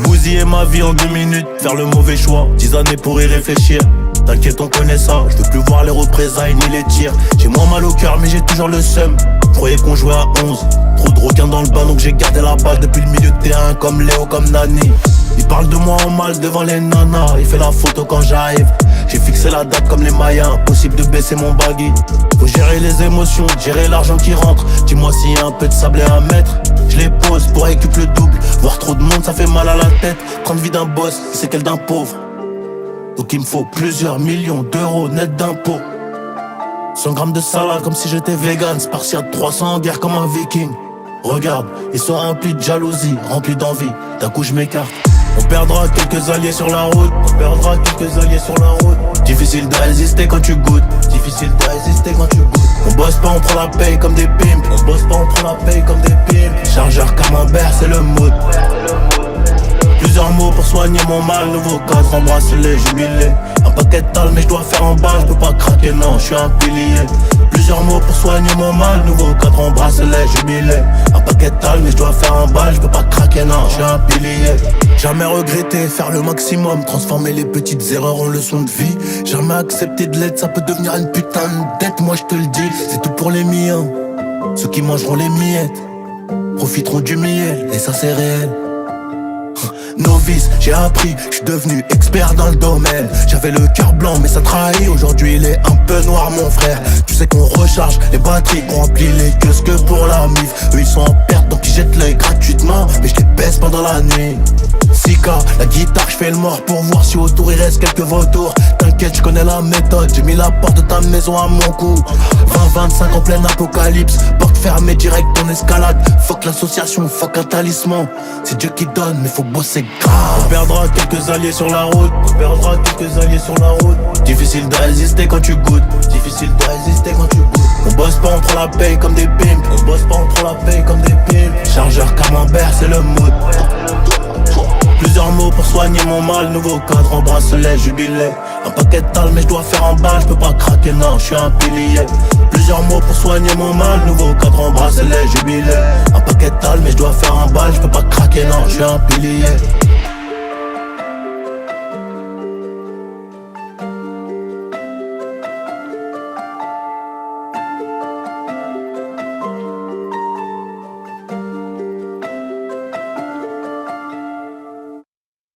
Bousiller ma vie en 2 minutes, faire le mauvais choix, 10 années pour y réfléchir. T'inquiète, on connaît ça, je veux plus voir les représailles ni les tirs. J'ai moins mal au cœur mais j'ai toujours le seum. Croyais qu'on jouait à 11, trop de requins dans le bain donc j'ai gardé la balle depuis le milieu de terrain comme Léo, comme Nani. Il parle de moi en mal devant les nanas, il fait la photo quand j'arrive. J'ai fixé la date comme les Mayas, impossible de baisser mon baggy. Faut gérer les émotions, gérer l'argent qui rentre. Dis-moi s'il y a un peu de sable à mettre. Je les pose pour récupérer le double. Voir trop de monde ça fait mal à la tête. Prendre vie d'un boss, c'est qu'elle d'un pauvre. Donc il me faut plusieurs millions d'euros net d'impôts. 100 grammes de salade comme si j'étais vegan. Spartiate 300 en guerre comme un viking. Regarde, ils sont remplis de jalousie, remplis d'envie. D'un coup je m'écarte. On perdra quelques alliés sur la route. On perdra quelques alliés sur la route. Difficile de résister quand tu goûtes. Difficile de résister quand tu goûtes. On bosse pas, on prend la paye comme des pimps. On bosse pas, on prend la paye comme des pimps. Chargeur camembert, c'est le mood. Plusieurs mots pour soigner mon mal. Nouveau cadre, embrasse-les, jubilé. Un paquet de tal mais je dois faire en balle. Je peux pas craquer, non, je suis un pilier. Plusieurs mots pour soigner mon mal. Nouveau cadre, embrasse-les, jubilé. Un paquet de tal mais je dois faire en balle. Je peux pas craquer, non, je suis un pilier. Jamais regretter, faire le maximum. Transformer les petites erreurs en leçons de vie. Jamais accepter de l'aide, ça peut devenir une putain de dette. Moi je te le dis, c'est tout pour les miens. Ceux qui mangeront les miettes profiteront du miel, et ça c'est réel. Novice, j'ai appris, je suis devenu expert dans le domaine. J'avais le cœur blanc mais ça trahit. Aujourd'hui il est un peu noir mon frère. Tu sais qu'on recharge les batteries, qu'on remplit les kiosques pour la mif. Eux ils sont en perte donc ils jettent l'œil gratuitement. Mais je les baisse pendant la nuit. Sika, la guitare, je fais le mort pour voir si autour il reste quelques vautours. T'inquiète, je connais la méthode, j'ai mis la porte de ta maison à mon cou. 20-25 en plein apocalypse, porte fermée direct en escalade. Fuck l'association, fuck un talisman. C'est Dieu qui donne, mais faut bosser grave. On perdra quelques alliés sur la route. On perdra quelques alliés sur la route. Difficile de résister quand tu goûtes. Difficile de résister quand tu goûtes. On bosse pas, on prend la paye comme des pimps. On bosse pas, on prend la paye comme des pimps. Chargeur camembert, c'est le mood. Plusieurs mots pour soigner mon mal. Nouveau cadre, embrasse-les, jubilé. Un paquet de tal mais je dois faire en balle. Je peux pas craquer, non, je suis un pilier. Plusieurs mots pour soigner mon mal. Nouveau cadre, embrasse-les, jubilé. Un paquet de tal mais je dois faire en balle. Je peux pas craquer, non, je suis un pilier.